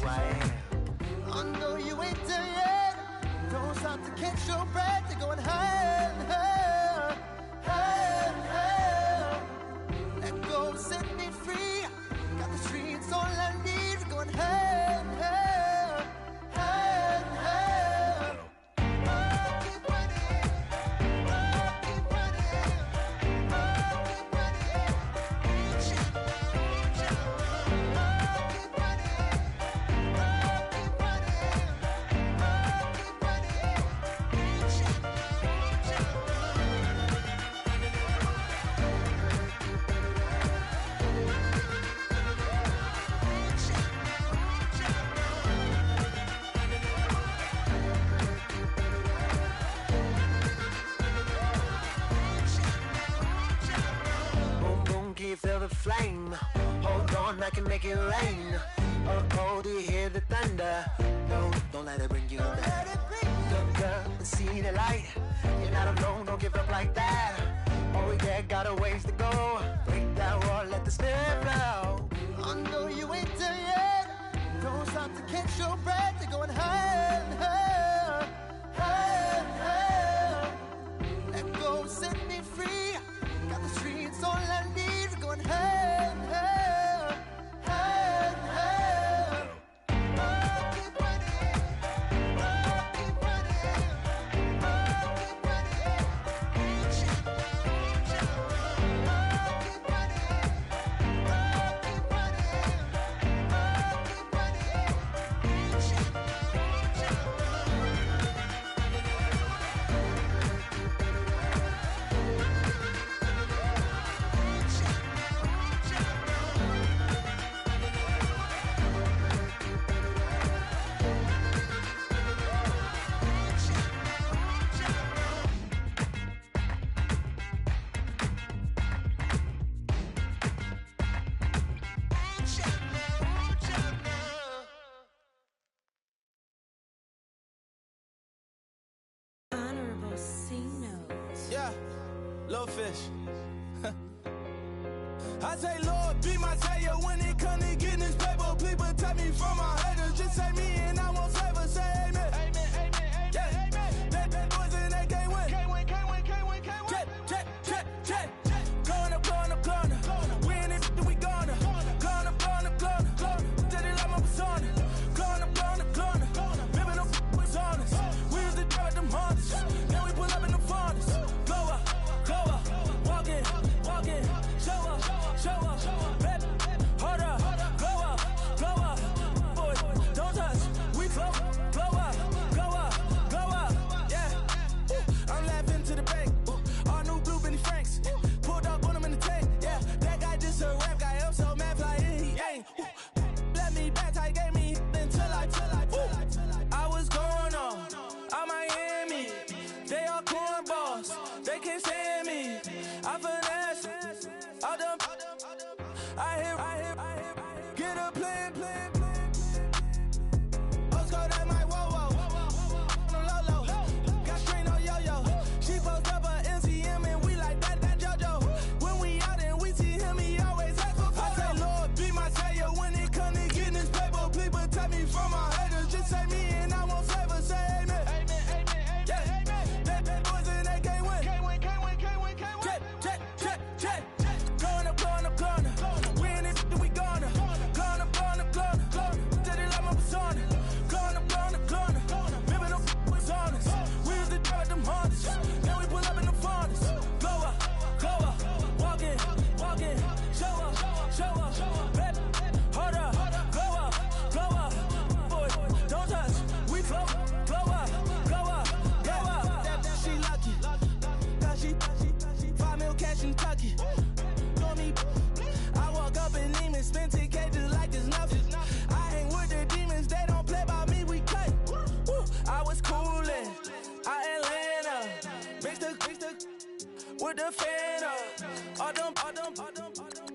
who I am. I know you ain't there yet. Don't stop to catch your breath. You're going higher and higher, higher and higher. Let go, set me free. Got the streets all I need. You're going higher and higher, higher and higher. Oh, keep running. Oh, keep running. Oh, keep running. Keep feel the flame. Hold on, I can make it rain. Oh, do you hear the thunder? No, don't let it bring you down. Look up and see the light. You're not alone, don't give up like that. Oh yeah, got a ways to go. Break that wall, let the spirit flow. I know you ain't there yet. Don't stop to catch your breath. You're going higher and higher, higher and higher. Let go, set me free. Got the streets all I need. Going higher and higher, higher and higher. Oh, keep running. Oh, keep running. Oh, keep running. Keep running. Oh, keep running. Oh, keep running. Oh, keep running. Honorable C notes. Yeah, little fish. I say, Lord, be my savior when it come to getting this paper. Please protect me from my haters. Just say me and I won't favor. Say amen. Amen, amen, amen, yeah. Amen. That boys and they can't win. Can't win, can't win, can't win, can't win. Jet. Going up, going up, going up. We in it, we gonna. Going up, going up, going up. Did it like my persona. Going up, going up, going up. Living up, was honest. We used to drive them Hondas. Now we pull up in the Fondas. Go up, walk in. Show up, baby, hold up, go up, boy, don't touch, we flow up, yeah, I'm laughing to the bank, all new blue Benny Franks, pulled up on him in the tank, yeah, that guy just a rap guy, I'm so mad, fly in, he ain't, let me back, tight gave me, until I was going on Miami, they all cornballs, they can't stand me, I finesse, all them, I hear, get a plan. Let's go that my whoa. No low. Got strain on yo-yo. She post up a MCM and we like that JoJo. When we out and we see him, he always ask for photo. I say, Lord, be my savior when it come to getting this paper. Please protect me from my haters. Just say me and I won't favor. Say amen. Amen. Yeah. That boys and they can't win. Can't win. Jet. Going up. We in it, we gonna. Gonna. Did it like my persona. Gonna. Living up, was honest. We used to drive them Hondas. Now we pull up in the Fondas. Go up, walk in. Show up, baby, hold up. Go up, boy, don't touch. We flow up, yeah. She lucky, cause she 5 mil cash in Kentucky. I walk up in demons, spend 10K just like it's nothing. I hang with the demons, they don't play by me, we cut. I was coolin', Atlanta, mixed with the fan up. All them,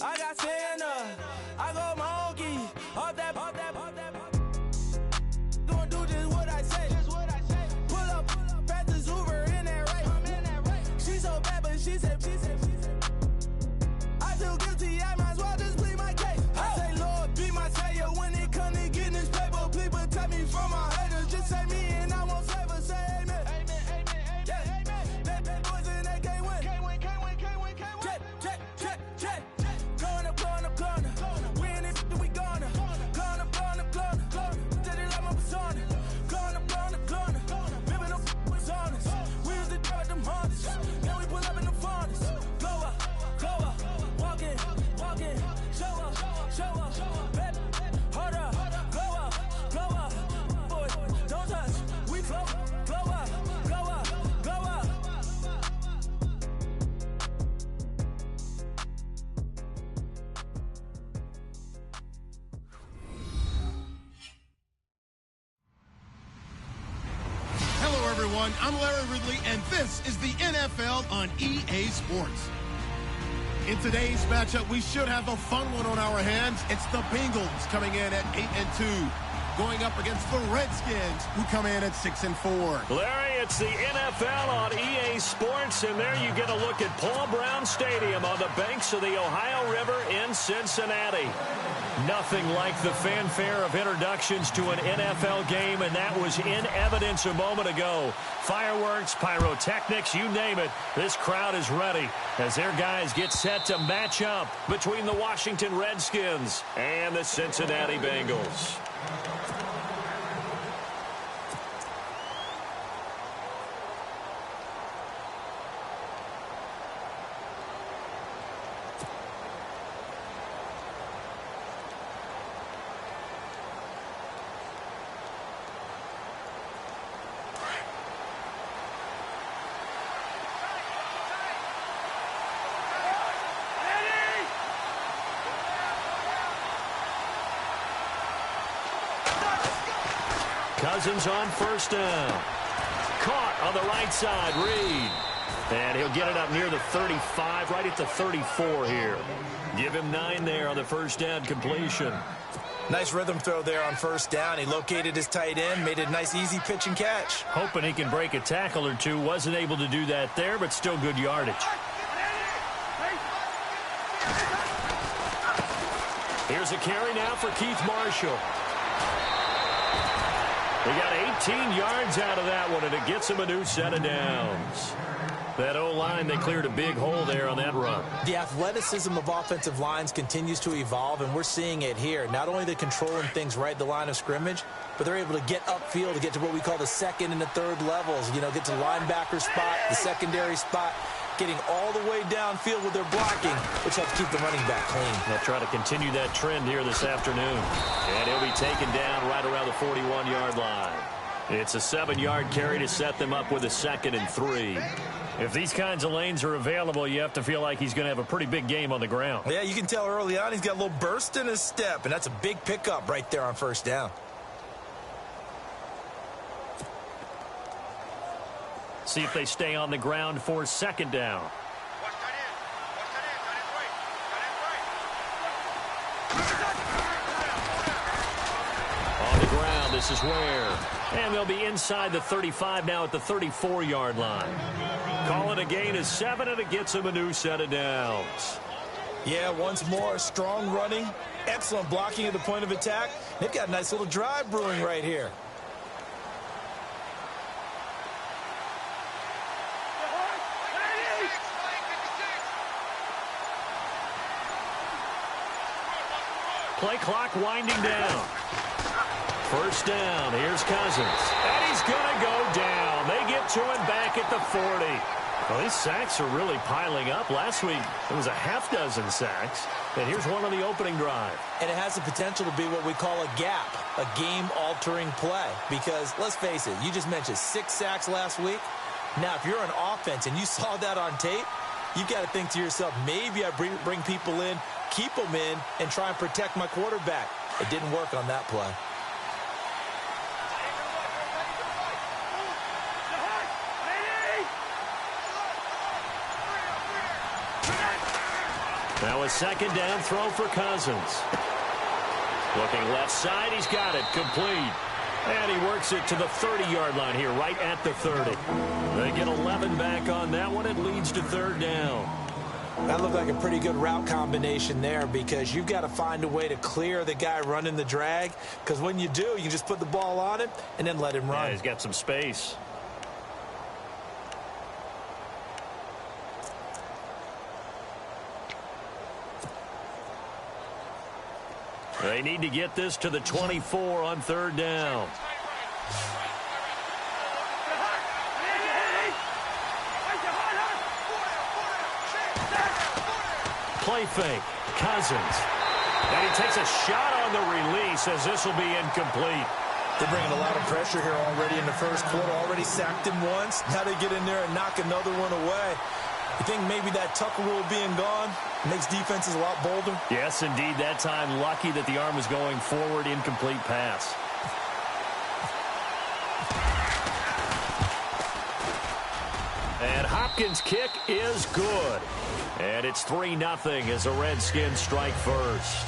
I got Santa, I go monkey, all that. Gonna do just what I say. Pull up, fast as Uber in that right. She so bad, but she said. I feel guilty, I might as well just plead my case. I say, Lord, be my savior when it come to getting this paper. everyone. I'm Larry Ridley, and this is the NFL on EA Sports. In today's matchup, we should have a fun one on our hands. It's the Bengals coming in at 8-2, going up against the Redskins, who come in at 6-4. Larry, it's the NFL on EA Sports, and there you get a look at Paul Brown Stadium on the banks of the Ohio River in Cincinnati. Nothing like the fanfare of introductions to an NFL game, and that was in evidence a moment ago. Fireworks, pyrotechnics, you name it. This crowd is ready as their guys get set to match up between the Washington Redskins and the Cincinnati Bengals. Cousins on first down. Caught on the right side, Reed. And he'll get it up near the 35, right at the 34 here. Give him 9 there on the first down completion. Nice rhythm throw there on first down. He located his tight end, made it a nice easy pitch and catch. Hoping he can break a tackle or two. Wasn't able to do that there, but still good yardage. Here's a carry now for Keith Marshall. He got 18 yards out of that one, and it gets him a new set of downs. That O-line, they cleared a big hole there on that run. The athleticism of offensive lines continues to evolve, and we're seeing it here. Not only they're controlling things right at the line of scrimmage, but they're able to get upfield to get to what we call the second and the third levels. You know, get to the linebacker spot, the secondary spot, getting all the way downfield with their blocking, which helps keep the running back clean. They'll try to continue that trend here this afternoon. And he'll be taken down right around the 41-yard line. It's a 7-yard carry to set them up with a 2nd and 3. If these kinds of lanes are available, you have to feel like he's going to have a pretty big game on the ground. Yeah, you can tell early on he's got a little burst in his step, and that's a big pickup right there on first down. See if they stay on the ground for 2nd down. On the ground, this is Ware. And they'll be inside the 35 now at the 34-yard line. Call it a gain of 7, and it gets him a new set of downs. Yeah, once more, strong running, excellent blocking at the point of attack. They've got a nice little drive brewing right here. Play clock winding down. First down, here's Cousins. And he's going to go down. They get to him back at the 40. Well, these sacks are really piling up. Last week, it was a half-dozen sacks. And here's one on the opening drive. And it has the potential to be what we call a gap, a game-altering play. Because, let's face it, you just mentioned 6 sacks last week. Now, if you're an offense and you saw that on tape, you've got to think to yourself, maybe I bring people in, keep them in, and try and protect my quarterback. It didn't work on that play. Now a 2nd down throw for Cousins. Looking left side, he's got it, complete. And he works it to the 30-yard line here, right at the 30. They get 11 back on that one. It leads to 3rd down. That looked like a pretty good route combination there, because you've got to find a way to clear the guy running the drag, because when you do, you just put the ball on him and then let him run. Yeah, he's got some space. They need to get this to the 24 on 3rd down. Play fake. Cousins. And he takes a shot on the release as this will be incomplete. They're bringing a lot of pressure here already in the first quarter. Already sacked him once. Now they get in there and knock another one away. You think maybe that Tucker rule being gone makes defenses a lot bolder? Yes, indeed. That time, lucky that the arm was going forward. Incomplete pass. And Hopkins' kick is good. And it's 3-0 as the Redskins strike first.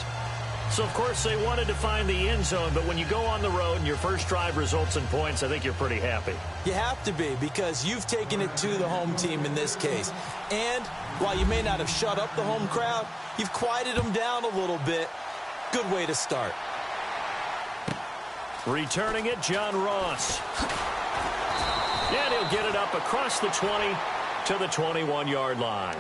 So, of course, they wanted to find the end zone, but when you go on the road and your first drive results in points, I think you're pretty happy. You have to be, because you've taken it to the home team in this case. And while you may not have shut up the home crowd, you've quieted them down a little bit. Good way to start. Returning it, John Ross. And he'll get it up across the 20 to the 21-yard line.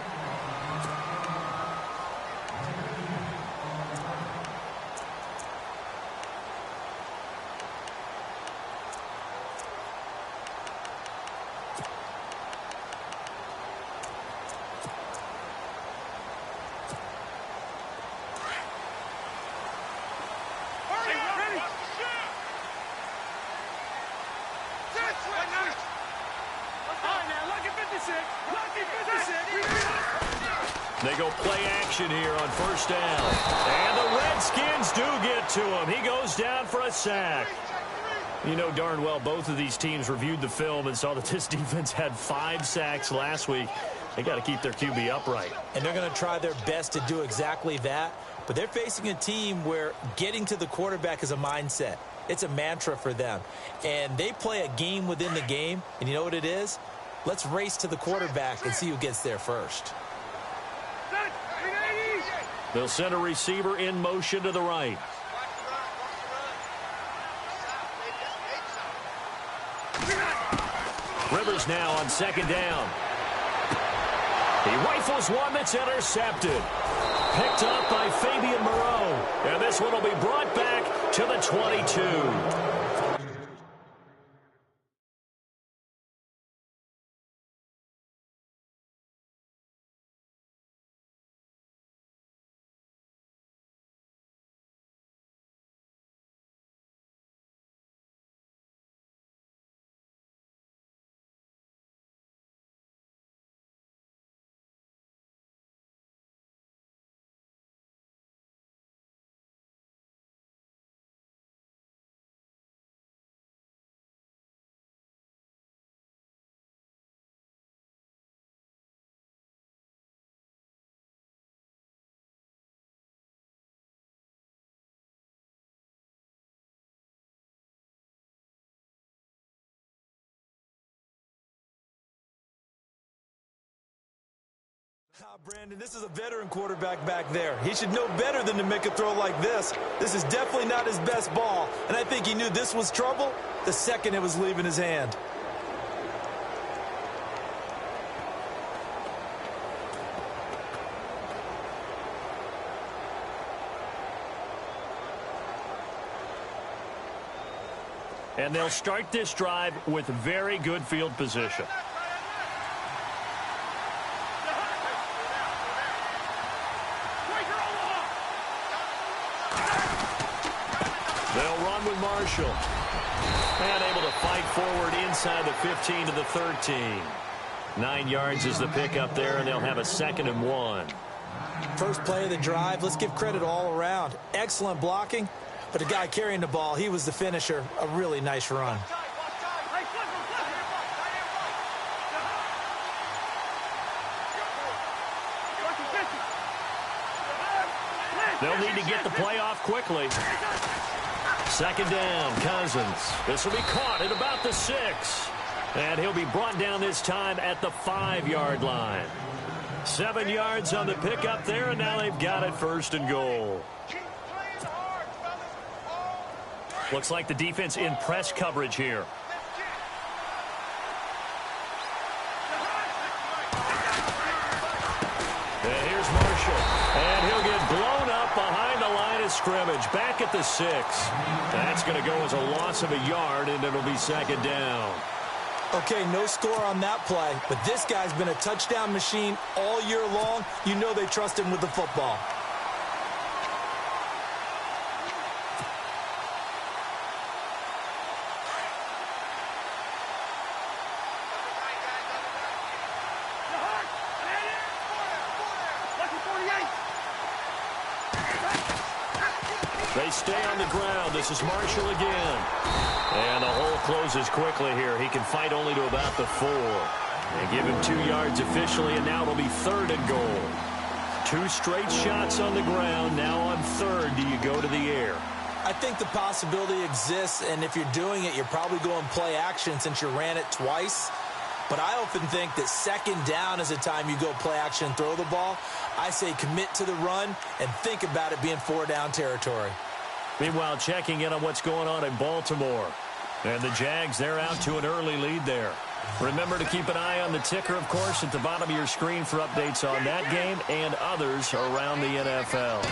They go play action here on first down. And the Redskins do get to him. He goes down for a sack. You know darn well both of these teams reviewed the film and saw that this defense had 5 sacks last week. They got to keep their QB upright. And they're going to try their best to do exactly that. But they're facing a team where getting to the quarterback is a mindset. It's a mantra for them. And they play a game within the game. And you know what it is? Let's race to the quarterback and see who gets there first. They'll send a receiver in motion to the right. Rivers now on second down. He rifles one that's intercepted. Picked up by Fabian Moreau. And this one will be brought back to the 22. Brandon, this is a veteran quarterback back there. He should know better than to make a throw like this. This is definitely not his best ball, and I think he knew this was trouble the second it was leaving his hand. And they'll start this drive with very good field position. They'll run with Marshall. And able to fight forward inside the 15 to the 13. 9 yards is the pickup there, and they'll have a 2nd and 1. First play of the drive, let's give credit all around. Excellent blocking, but the guy carrying the ball, he was the finisher. A really nice run. They'll need to get the play off quickly. 2nd down, Cousins. This will be caught at about the 6. And he'll be brought down this time at the 5-yard line. 7 yards on the pickup there, and now they've got it 1st and goal. Looks like the defense in press coverage here. And here's Marshall. And he'll get blown up behind the line of scrimmage. Back at the 6. That's going to go as a loss of a yard, and it'll be 2nd down. Okay, no score on that play, but this guy's been a touchdown machine all year long. You know they trust him with the football. They stay on the ground. This is Marshall again. And the hole closes quickly here. He can fight only to about the 4. They give him 2 yards officially, and now it'll be 3rd and goal. 2 straight shots on the ground. Now on 3rd, do you go to the air? I think the possibility exists, and if you're doing it, you're probably going play action since you ran it twice. But I often think that 2nd down is the time you go play action and throw the ball. I say commit to the run and think about it being 4-down territory. Meanwhile, checking in on what's going on in Baltimore. And the Jags, they're out to an early lead there. Remember to keep an eye on the ticker, of course, at the bottom of your screen for updates on that game and others around the NFL.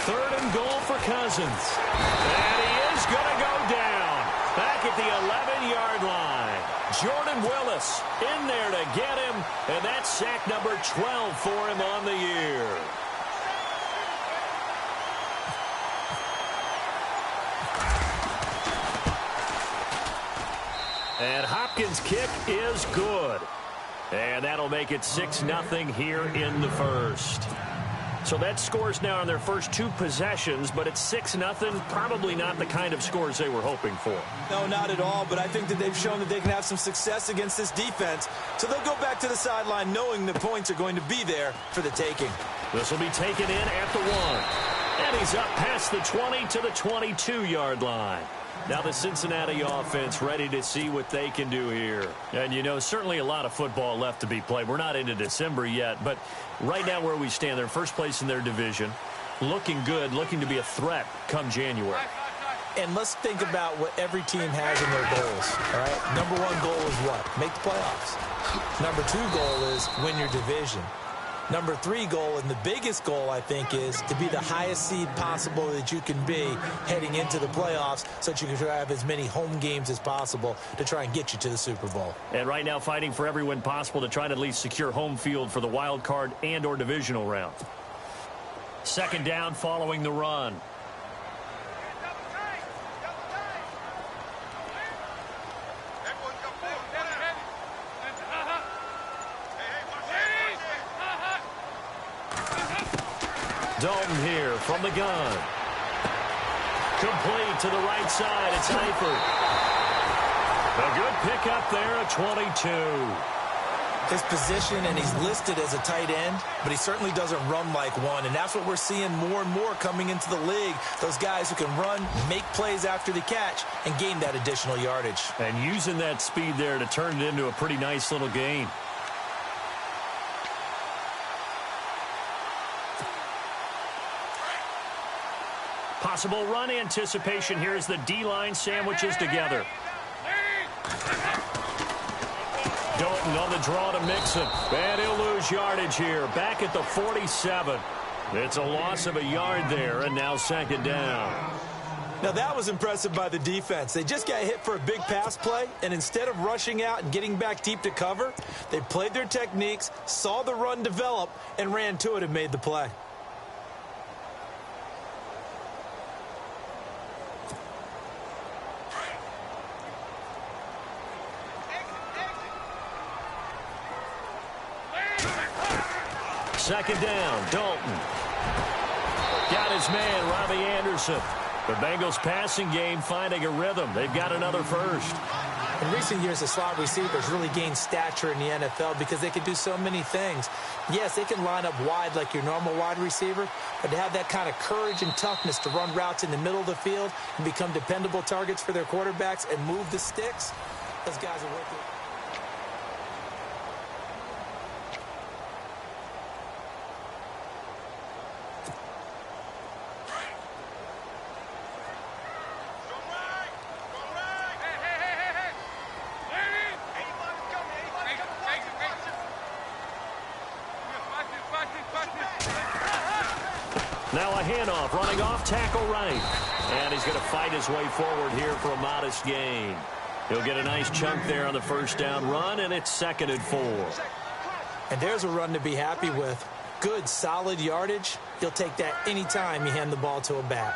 3rd and goal for Cousins. And he is going to go down back at the 11-yard line. Jordan Willis in there to get him, and that's sack number 12 for him on the year. And Hopkins' kick is good. And that'll make it 6-0 here in the first. So that scores now on their first 2 possessions, but it's 6-0. Probably not the kind of scores they were hoping for. No, not at all, but I think that they've shown that they can have some success against this defense. So they'll go back to the sideline knowing the points are going to be there for the taking. This will be taken in at the 1. And he's up past the 20 to the 22-yard line. Now the Cincinnati offense ready to see what they can do here. And, you know, certainly a lot of football left to be played. We're not into December yet, but right now where we stand, they're first place in their division. Looking good, looking to be a threat come January. And let's think about what every team has in their goals, all right? Number 1 goal is what? Make the playoffs. Number 2 goal is win your division. Number 3 goal, and the biggest goal, I think, is to be the highest seed possible that you can be heading into the playoffs so that you can have as many home games as possible to try and get you to the Super Bowl. And right now fighting for every win possible to try to at least secure home field for the wild card and or divisional round. 2nd down following the run. Dalton here from the gun. Complete to the right side. It's Eifert. A good pickup there at 22. His position, and he's listed as a tight end, but he certainly doesn't run like one, and that's what we're seeing more and more coming into the league. Those guys who can run, make plays after the catch, and gain that additional yardage. And using that speed there to turn it into a pretty nice little gain. Possible run anticipation here as the D-line sandwiches together. Dalton on the draw to Mixon. And he'll lose yardage here. Back at the 47. It's a loss of a yard there, and now 2nd down. Now that was impressive by the defense. They just got hit for a big pass play, and instead of rushing out and getting back deep to cover, they played their techniques, saw the run develop, and ran to it and made the play. Second down, Dalton. Got his man, Robbie Anderson. The Bengals passing game finding a rhythm. They've got another first. In recent years, the slot receivers really gained stature in the NFL because they can do so many things. Yes, they can line up wide like your normal wide receiver, but to have that kind of courage and toughness to run routes in the middle of the field and become dependable targets for their quarterbacks and move the sticks, those guys are worth it. Now a handoff, running off tackle right. And he's going to fight his way forward here for a modest gain. He'll get a nice chunk there on the first down run, and it's 2nd and 4. And there's a run to be happy with. Good, solid yardage. You'll take that anytime you hand the ball to a back.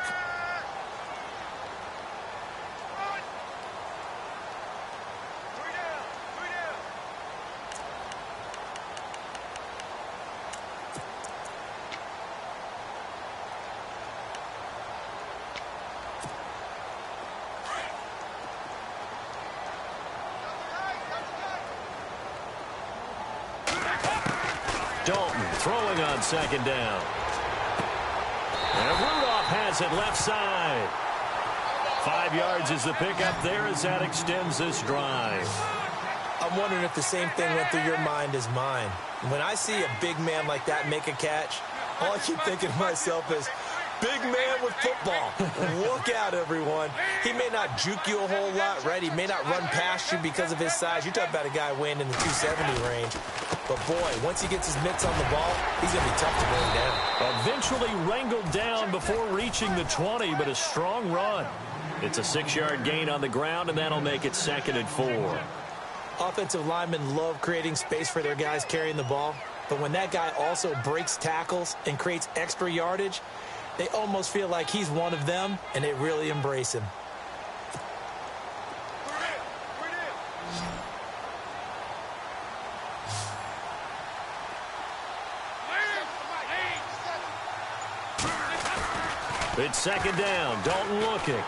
Dalton throwing on second down. And Rudolph has it left side. 5 yards is the pickup there as that extends this drive. I'm wondering if the same thing went through your mind as mine. When I see a big man like that make a catch, all I keep thinking to myself is, big man with football. Look out, everyone. He may not juke you a whole lot, right? He may not run past you because of his size. You're talking about a guy weighing in the 270 range. But, boy, once he gets his mitts on the ball, he's going to be tough to bring down. Eventually wrangled down before reaching the 20, but a strong run. It's a 6-yard gain on the ground, and that'll make it 2nd and 4. Offensive linemen love creating space for their guys carrying the ball. But when that guy also breaks tackles and creates extra yardage, they almost feel like he's one of them, and they really embrace him. It's 2nd down. Dalton looking.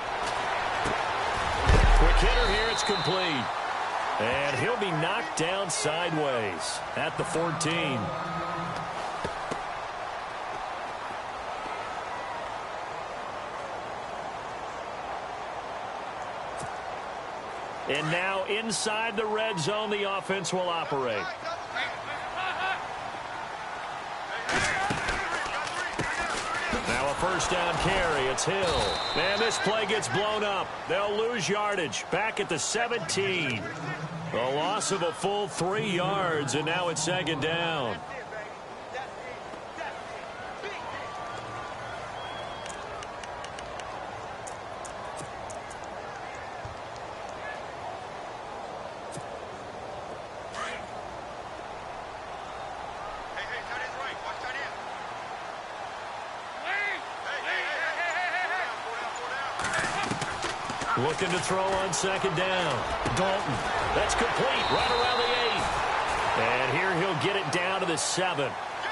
Quick hitter here. It's complete. And he'll be knocked down sideways at the 14. And now inside the red zone, the offense will operate. Now a first down carry. It's Hill. And this play gets blown up. They'll lose yardage. Back at the 17. A loss of a full 3 yards, and now it's 2nd down. Looking to throw on 2nd down. Dalton. That's complete right around the 8. And here he'll get it down to the 7.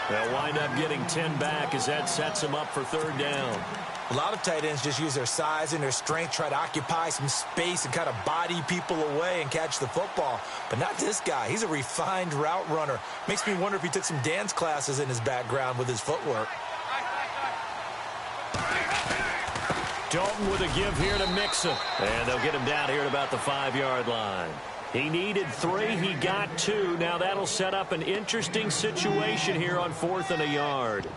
They'll wind up getting 10 back as that sets him up for 3rd down. A lot of tight ends just use their size and their strength, try to occupy some space and kind of body people away and catch the football. But not this guy. He's a refined route runner. Makes me wonder if he took some dance classes in his background with his footwork. Dalton with a give here to Mixon. And they'll get him down here at about the 5-yard line. He needed 3. He got 2. Now that'll set up an interesting situation here on 4th and a yard.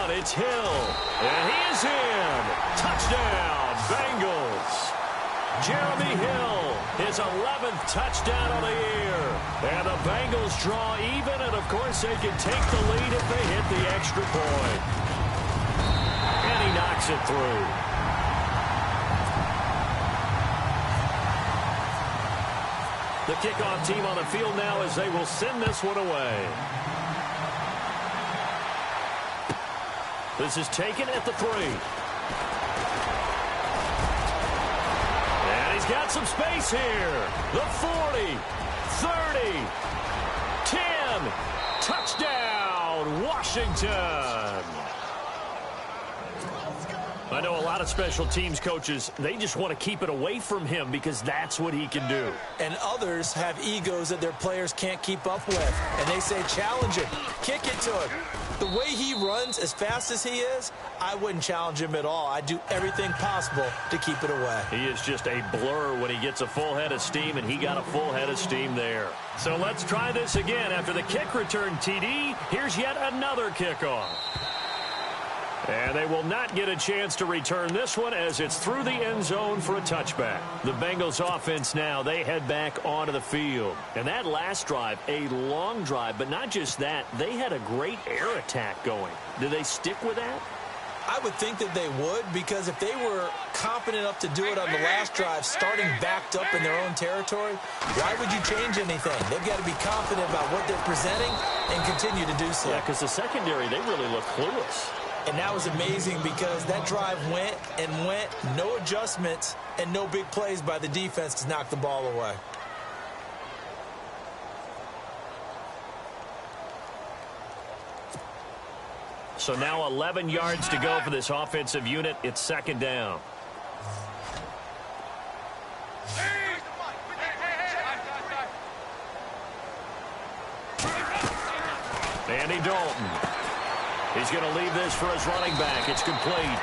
It's Hill, and he is in. Touchdown, Bengals. Jeremy Hill, his 11th touchdown of the year. And the Bengals draw even, and, of course, they can take the lead if they hit the extra point. And he knocks it through. The kickoff team on the field now as they will send this one away. This is taken at the 3. And he's got some space here. The 40, 30, 10. Touchdown, Washington. I know a lot of special teams coaches, they just want to keep it away from him because that's what he can do. And others have egos that their players can't keep up with. And they say, challenge him, kick it to him. The way he runs as fast as he is, I wouldn't challenge him at all. I'd do everything possible to keep it away. He is just a blur when he gets a full head of steam, and he got a full head of steam there. So let's try this again. After the kick return TD, here's yet another kickoff. And they will not get a chance to return this one as it's through the end zone for a touchback. The Bengals offense now, they head back onto the field. And that last drive, a long drive, but not just that, they had a great air attack going. Do they stick with that? I would think that they would, because if they were confident enough to do it on the last drive, starting backed up in their own territory, why would you change anything? They've got to be confident about what they're presenting and continue to do so. Yeah, because the secondary, they really look clueless. And that was amazing because that drive went and went, no adjustments and no big plays by the defense to knock the ball away. So now 11 yards to go for this offensive unit. It's second down. Andy Dalton. He's going to leave this for his running back. It's complete.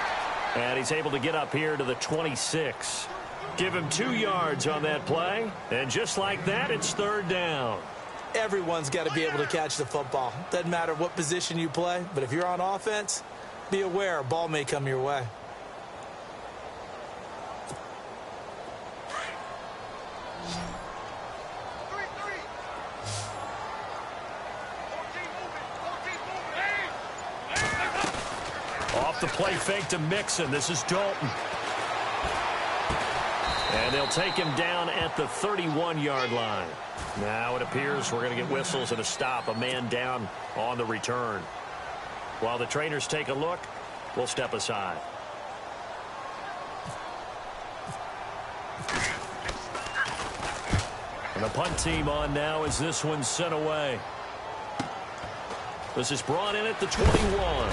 And he's able to get up here to the 26. Give him 2 yards on that play. And just like that, it's third down. Everyone's got to be able to catch the football. Doesn't matter what position you play, but if you're on offense, be aware a ball may come your way. Off the play fake to Mixon. This is Dalton. And they'll take him down at the 31-yard line. Now it appears we're going to get whistles and a stop. A man down on the return. While the trainers take a look, we'll step aside. And the punt team on now as this one's sent away. This is brought in at the 21.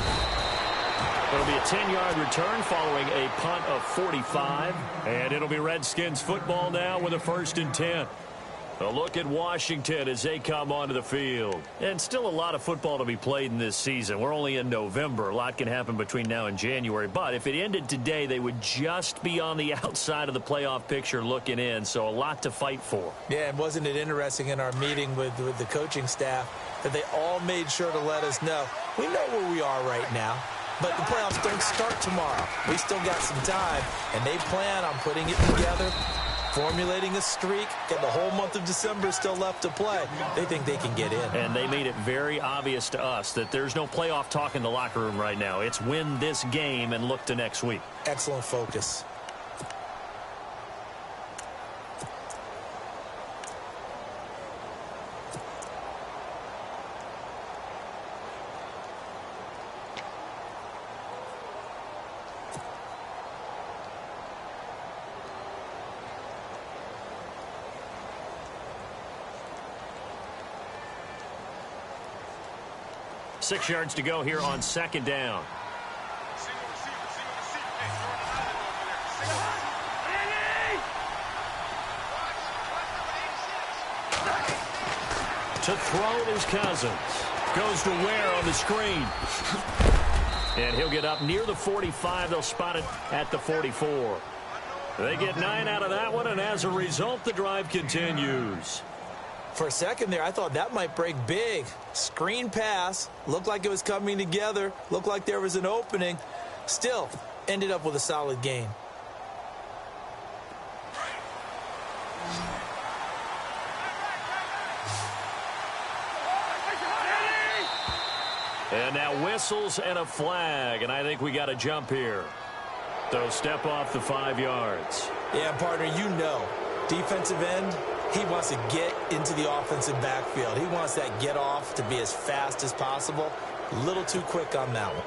It'll be a 10-yard return following a punt of 45. And it'll be Redskins football now with a 1st and 10. A look at Washington as they come onto the field. And still a lot of football to be played in this season. We're only in November. A lot can happen between now and January. But if it ended today, they would just be on the outside of the playoff picture looking in. So a lot to fight for. Yeah, and wasn't it interesting in our meeting with the coaching staff that they all made sure to let us know, we know where we are right now. But the playoffs don't start tomorrow. We still got some time, and they plan on putting it together, formulating a streak, and the whole month of December still left to play. They think they can get in. And they made it very obvious to us that there's no playoff talk in the locker room right now. It's win this game and look to next week. Excellent focus. Six yards to go here on second down. To throw it is Cousins. Goes to Ware on the screen. And he'll get up near the 45. They'll spot it at the 44. They get 9 out of that one, and as a result, the drive continues. For a second there, I thought that might break big. Screen pass. Looked like it was coming together. Looked like there was an opening. Still, ended up with a solid gain. And now whistles and a flag, and I think we got a jump here. They'll step off the 5 yards. Yeah, partner, you know, defensive end, he wants to get into the offensive backfield. He wants that get off to be as fast as possible. A little too quick on that one.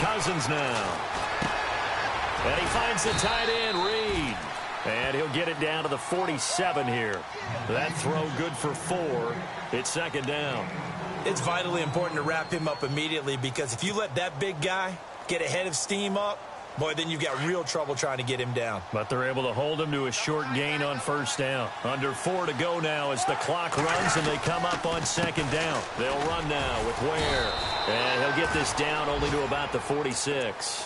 Cousins now. And he finds the tight end, Reed. And he'll get it down to the 47 here. That throw good for 4. It's second down. It's vitally important to wrap him up immediately because if you let that big guy get ahead of steam up, boy, then you've got real trouble trying to get him down. But they're able to hold him to a short gain on first down. Under 4 to go now as the clock runs and they come up on second down. They'll run now with Ware. And he'll get this down only to about the 46.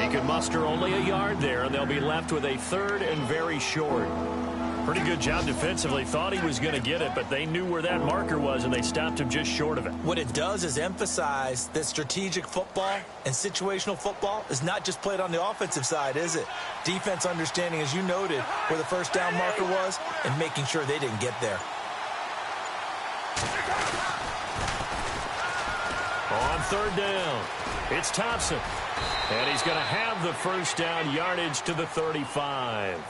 He could muster only a yard there, and they'll be left with a 3rd and very short. Pretty good job defensively. Thought he was going to get it, but they knew where that marker was, and they stopped him just short of it. What it does is emphasize that strategic football and situational football is not just played on the offensive side, is it? Defense understanding, as you noted, where the first down marker was and making sure they didn't get there. On third down, it's Thompson. And he's going to have the first down yardage to the 35.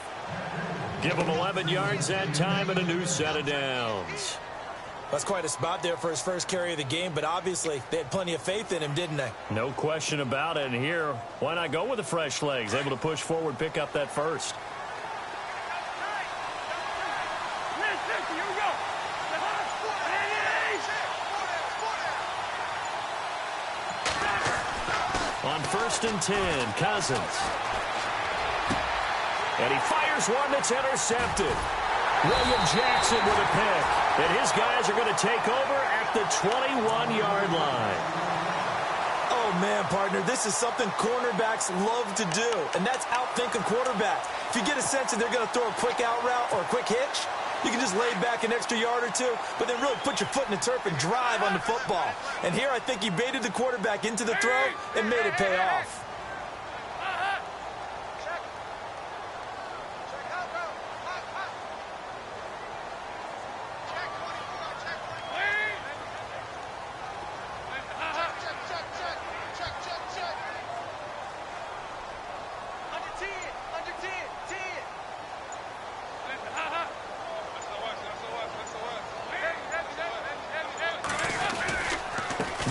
Give him 11 yards that time and a new set of downs. That's quite a spot there for his first carry of the game, but obviously they had plenty of faith in him, didn't they? No question about it. And here, why not go with the fresh legs? Able to push forward, pick up that first. On 1st and 10, Cousins. And he fires one that's intercepted. William Jackson with a pick. And his guys are going to take over at the 21-yard line. Oh, man, partner, this is something cornerbacks love to do, and that's outthink a quarterback. If you get a sense that they're going to throw a quick out route or a quick hitch, you can just lay back an extra yard or two, but then really put your foot in the turf and drive on the football. And here I think he baited the quarterback into the throw and made it pay off.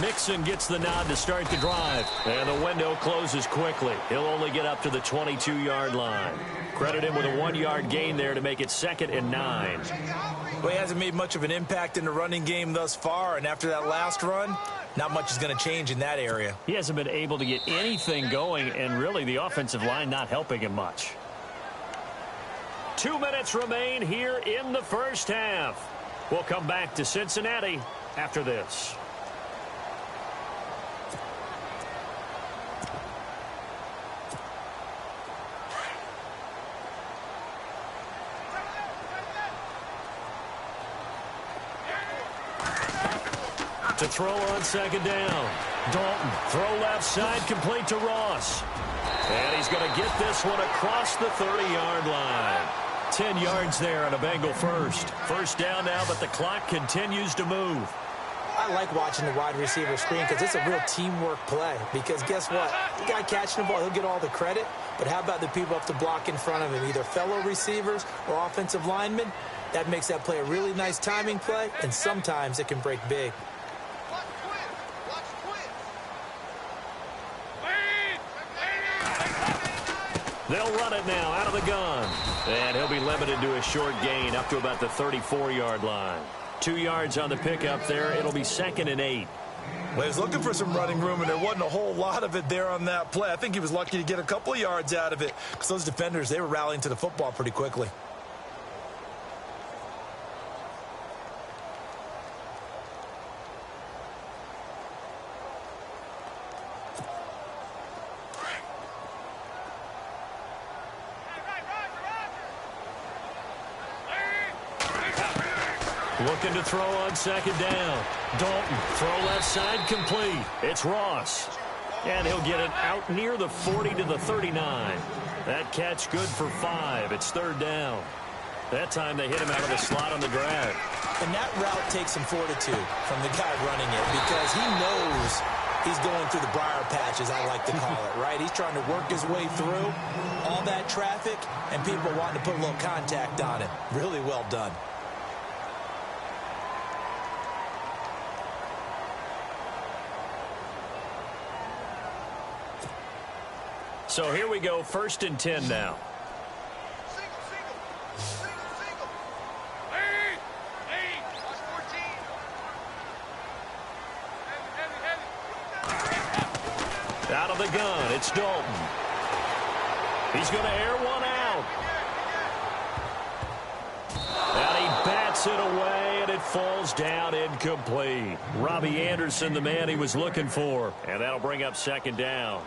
Mixon gets the nod to start the drive. And the window closes quickly. He'll only get up to the 22-yard line. Credit him with a 1-yard gain there to make it 2nd and 9. Well, he hasn't made much of an impact in the running game thus far, and after that last run, not much is going to change in that area. He hasn't been able to get anything going, and really the offensive line not helping him much. 2 minutes remain here in the first half. We'll come back to Cincinnati after this. To throw on 2nd down. Dalton, throw left side, complete to Ross. And he's going to get this one across the 30-yard line. 10 yards there on a Bengal first. First down now, but the clock continues to move. I like watching the wide receiver screen because it's a real teamwork play. Because guess what? The guy catching the ball, he'll get all the credit. But how about the people up to block in front of him, either fellow receivers or offensive linemen? That makes that play a really nice timing play, and sometimes it can break big. They'll run it now out of the gun. And he'll be limited to a short gain up to about the 34-yard line. 2 yards on the pickup there. It'll be 2nd and 8. Well, he was looking for some running room, and there wasn't a whole lot of it there on that play. I think he was lucky to get a couple of yards out of it because those defenders, they were rallying to the football pretty quickly. Looking to throw on 2nd down. Dalton, throw left side, complete. It's Ross. And he'll get it out near the 40 to the 39. That catch good for 5. It's 3rd down. That time they hit him out of the slot on the drag. And that route takes some fortitude from the guy running it because he knows he's going through the briar patch, as I like to call it, right? He's trying to work his way through all that traffic and people wanting to put a little contact on him. Really well done. So here we go, 1st and 10 now. Out of the gun, it's Dalton. He's going to air one out. And he bats it away, and it falls down incomplete. Robbie Anderson, the man he was looking for. And that'll bring up 2nd down.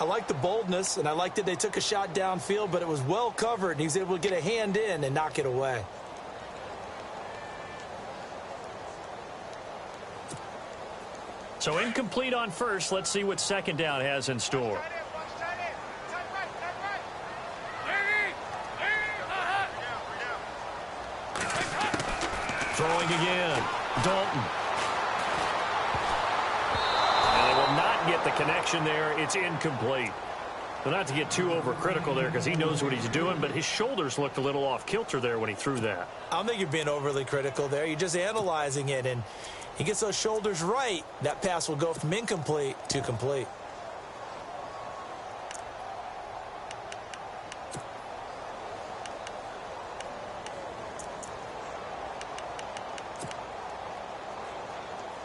I like the boldness, and I liked that they took a shot downfield, but it was well covered, and he was able to get a hand in and knock it away. So incomplete on first. Let's see what 2nd down has in store. Throwing again. Dalton. but the connection there, it's incomplete. Well, not to get too overcritical there because he knows what he's doing, but his shoulders looked a little off kilter there when he threw that. I don't think you're being overly critical there. You're just analyzing it, and he gets those shoulders right. That pass will go from incomplete to complete.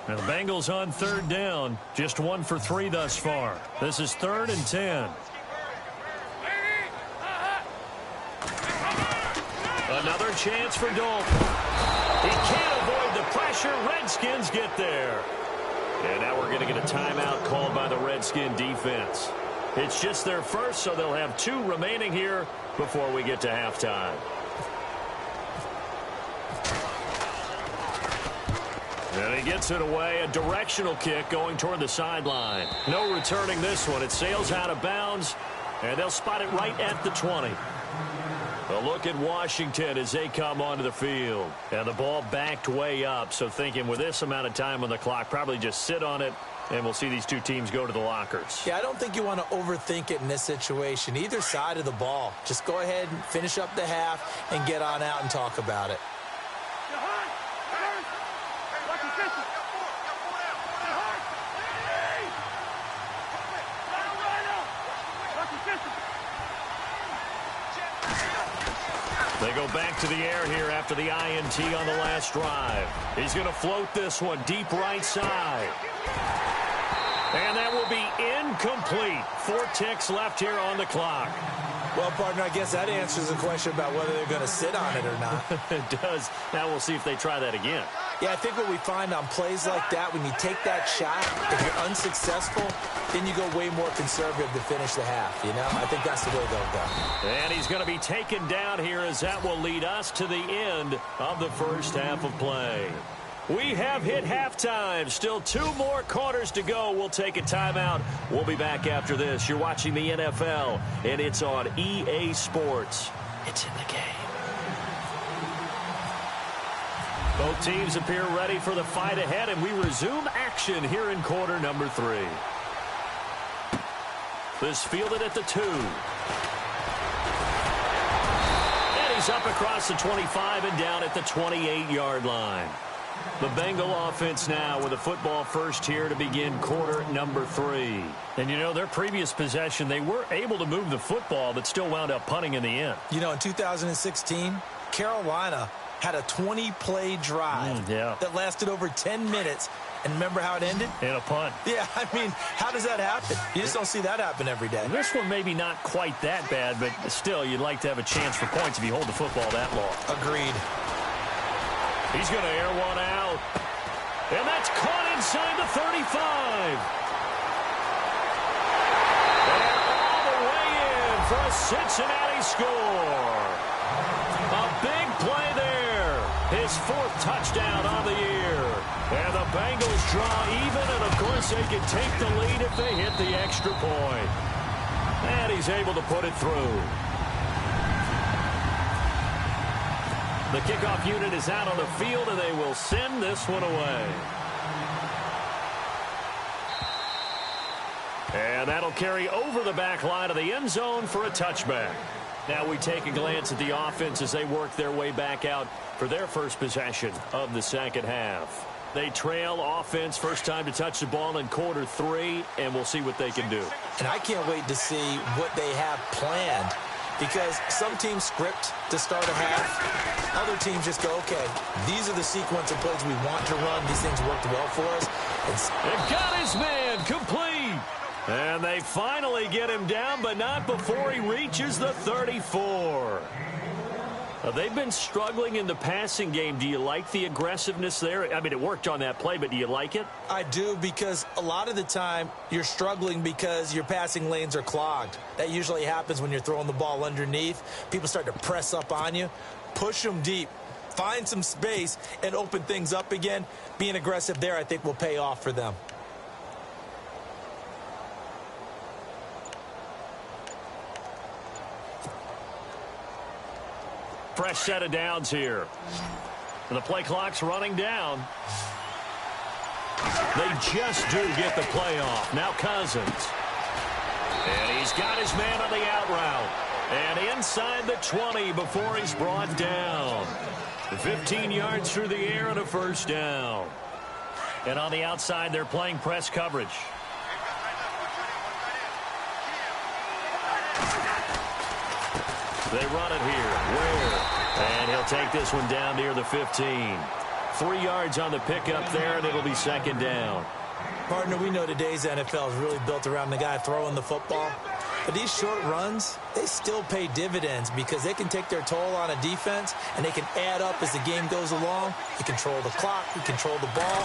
And the Bengals on third down. Just 1 for 3 thus far. This is 3rd and 10. Another chance for Dalton. He can't avoid the pressure. Redskins get there. And now we're going to get a timeout called by the Redskin defense. It's just their first, so they'll have 2 remaining here before we get to halftime. And he gets it away, a directional kick going toward the sideline. No returning this one. It sails out of bounds, and they'll spot it right at the 20. A look at Washington as they come onto the field. And the ball backed way up, so thinking with this amount of time on the clock, probably just sit on it, and we'll see these 2 teams go to the lockers. Yeah, I don't think you want to overthink it in this situation. Either side of the ball. Just go ahead and finish up the half and get on out and talk about it. They go back to the air here after the INT on the last drive. He's going to float this one deep right side. And that will be incomplete. 4 ticks left here on the clock. Well, partner, I guess that answers the question about whether they're going to sit on it or not. It does. Now we'll see if they try that again. Yeah, I think what we find on plays like that, when you take that shot, if you're unsuccessful, then you go way more conservative to finish the half, you know? I think that's the way they'll go. And he's going to be taken down here as that will lead us to the end of the first half of play. We have hit halftime. Still 2 more quarters to go. We'll take a timeout. We'll be back after this. You're watching the NFL, and it's on EA Sports. It's in the game. Both teams appear ready for the fight ahead, and we resume action here in quarter number 3. This fielded at the 2. And he's up across the 25 and down at the 28-yard line. The Bengal offense now with a football first here to begin quarter number 3. And, you know, their previous possession, they were able to move the football, but still wound up punting in the end. You know, in 2016, Carolina had a 20-play drive that lasted over 10 minutes. And remember how it ended? In a punt. Yeah, I mean, how does that happen? You just don't see that happen every day. This one maybe not quite that bad, but still, you'd like to have a chance for points if you hold the football that long. Agreed. He's going to air one out. And that's caught inside the 35. And all the way in for a Cincinnati score. A big play there. His 4th touchdown on the year. And the Bengals draw even, and of course they can take the lead if they hit the extra point. And he's able to put it through. The kickoff unit is out on the field, and they will send this one away. And that'll carry over the back line of the end zone for a touchback. Now we take a glance at the offense as they work their way back out for their first possession of the second half. They trail offense, first time to touch the ball in quarter 3, and we'll see what they can do. And I can't wait to see what they have planned, because some teams script to start a half. Other teams just go, okay, these are the sequence of plays we want to run. These things worked well for us. They've got his man complete. And they finally get him down, but not before he reaches the 34. They've been struggling in the passing game. Do you like the aggressiveness there? I mean, it worked on that play, but do you like it? I do, because a lot of the time you're struggling because your passing lanes are clogged. That usually happens when you're throwing the ball underneath. People start to press up on you. Push them deep. Find some space and open things up again. Being aggressive there, I think, will pay off for them. Fresh set of downs here. And the play clock's running down. They just do get the playoff. Now Cousins. And he's got his man on the out route. And inside the 20 before he's brought down. 15 yards through the air and a first down. And on the outside, they're playing press coverage. They run it here. Ware. And he'll take this one down near the 15. 3 yards on the pickup there, and it'll be second down. Partner, we know today's NFL is really built around the guy throwing the football. But these short runs, they still pay dividends because they can take their toll on a defense, and they can add up as the game goes along. You control the clock, you control the ball,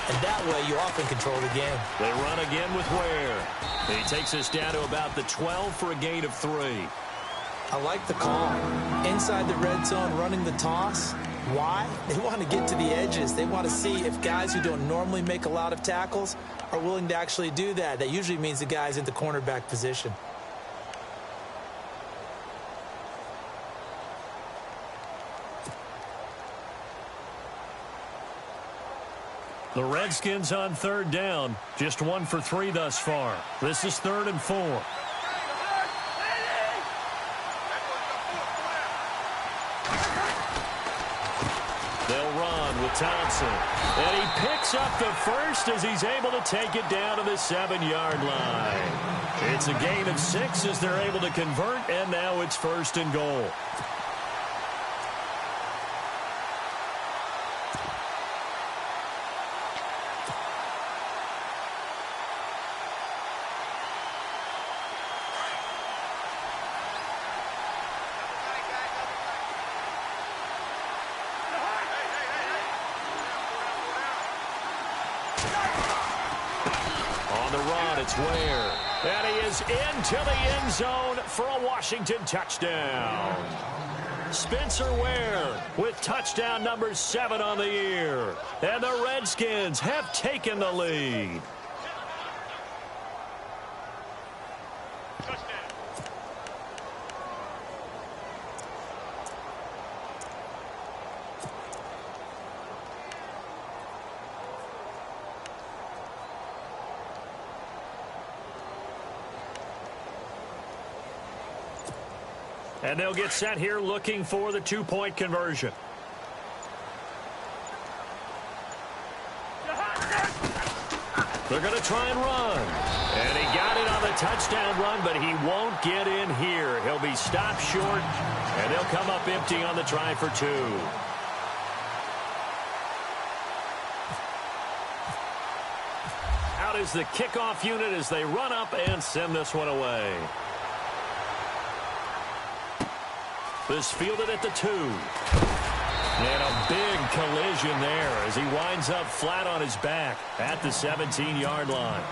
and that way you often control the game. They run again with Ware. He takes us down to about the 12 for a gain of 3. I like the call. Inside the red zone, running the toss. Why? They want to get to the edges. They want to see if guys who don't normally make a lot of tackles are willing to actually do that. That usually means the guy's in the cornerback position. The Redskins on third down. Just 1 for 3 thus far. This is 3rd and 4. They'll run with Thompson. And he picks up the first as he's able to take it down to the 7-yard line. It's a gain of 6 as they're able to convert, and now it's 1st and goal. It's Ware. And he is into the end zone for a Washington touchdown. Spencer Ware with touchdown number 7 on the year. And the Redskins have taken the lead. And they'll get set here looking for the 2-point conversion. They're going to try and run. And he got it on the touchdown run, but he won't get in here. He'll be stopped short, and they'll come up empty on the try for 2. Out is the kickoff unit as they run up and send this one away. This fielded at the 2. And a big collision there as he winds up flat on his back at the 17-yard line.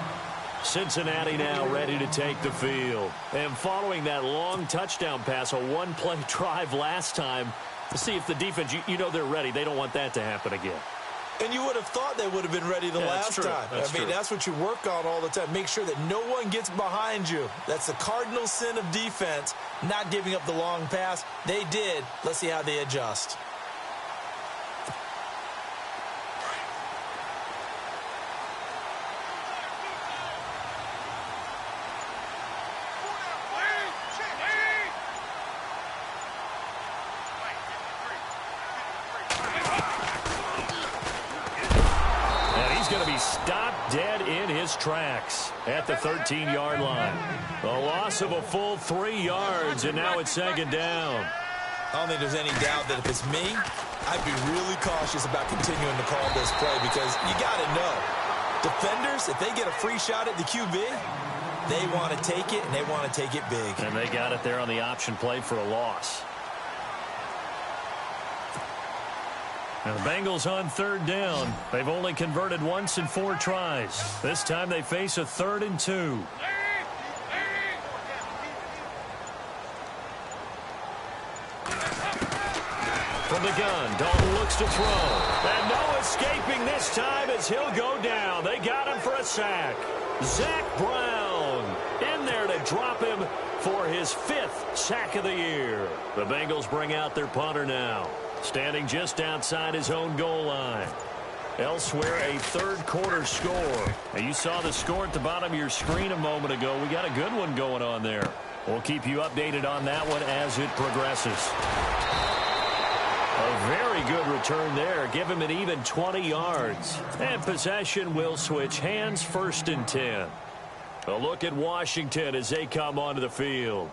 Cincinnati now ready to take the field. And following that long touchdown pass, a 1-play drive last time, to see if the defense, you know they're ready. They don't want that to happen again. And you would have thought they would have been ready the last time. That's what you work on all the time. Make sure that no one gets behind you. That's the cardinal sin of defense, not giving up the long pass. They did. Let's see how they adjust. Stopped dead in his tracks at the 13-yard line. A loss of a full 3 yards, and now it's 2nd down. I don't think there's any doubt that if it's me, I'd be really cautious about continuing to call this play because you got to know, defenders, if they get a free shot at the QB, they want to take it, and they want to take it big. And they got it there on the option play for a loss. Now the Bengals on 3rd down. They've only converted once in 4 tries. This time they face a 3rd and 2. From the gun, Dalton looks to throw. And no escaping this time as he'll go down. They got him for a sack. Zach Brown in there to drop him for his 5th sack of the year. The Bengals bring out their punter now, standing just outside his own goal line. Elsewhere, a third-quarter score. Now, you saw the score at the bottom of your screen a moment ago. We got a good one going on there. We'll keep you updated on that one as it progresses. A very good return there. Give him an even 20 yards. And possession will switch hands, 1st and 10. A look at Washington as they come onto the field.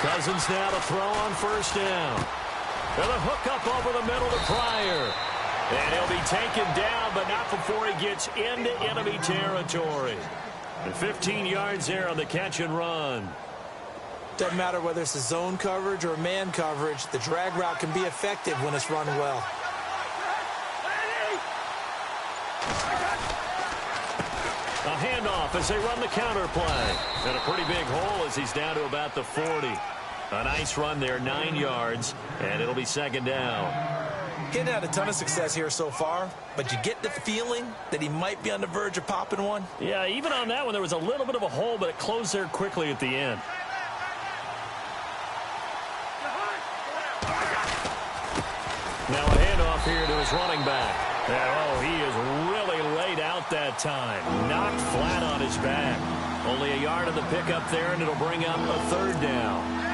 Cousins now to throw on 1st down. And a hook up over the middle to Pryor. And he'll be taken down, but not before he gets into enemy territory. And 15 yards there on the catch and run. Doesn't matter whether it's a zone coverage or man coverage, the drag route can be effective when it's run well. A handoff as they run the counter play. And a pretty big hole as he's down to about the 40. A nice run there, 9 yards, and it'll be 2nd down. Getting had a ton of success here so far, but you get the feeling that he might be on the verge of popping one. Yeah, even on that one, there was a little bit of a hole, but it closed there quickly at the end. Now a handoff here to his running back. And, he is really laid out that time. Knocked flat on his back. Only a yard of the pickup there, and it'll bring up a 3rd down.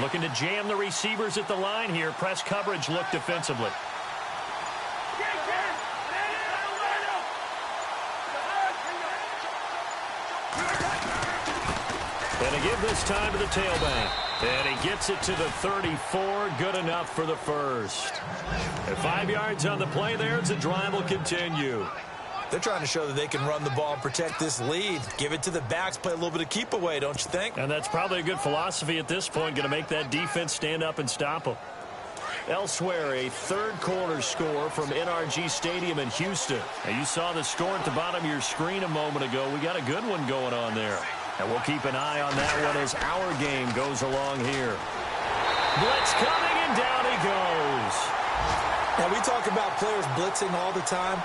Looking to jam the receivers at the line here. Press coverage look defensively. And to give this time to the tailback. And he gets it to the 34. Good enough for the 1st. And 5 yards on the play there as the drive will continue. They're trying to show that they can run the ball and protect this lead. Give it to the backs, play a little bit of keep away, don't you think? And that's probably a good philosophy at this point, going to make that defense stand up and stop them. Elsewhere, a third-quarter score from NRG Stadium in Houston. And you saw the score at the bottom of your screen a moment ago. We got a good one going on there. And we'll keep an eye on that one as our game goes along here. Blitz coming, and down he goes. Now, we talk about players blitzing all the time.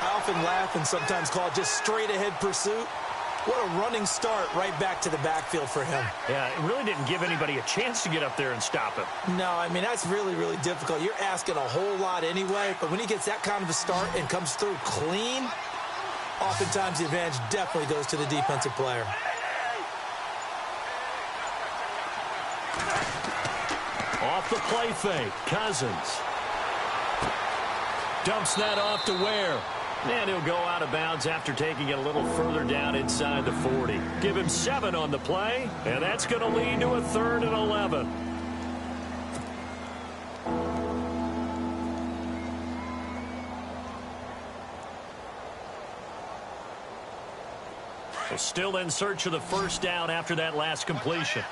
I often laugh and sometimes call it just straight-ahead pursuit. What a running start right back to the backfield for him. Yeah, it really didn't give anybody a chance to get up there and stop him. No, I mean, that's really, really difficult. You're asking a whole lot anyway, but when he gets that kind of a start and comes through clean, oftentimes the advantage definitely goes to the defensive player. Off the play fake, Cousins. Dumps that off to Ware. And he'll go out of bounds after taking it a little further down inside the 40. Give him 7 on the play, and that's going to lead to a 3rd and 11. So still in search of the 1st down after that last completion.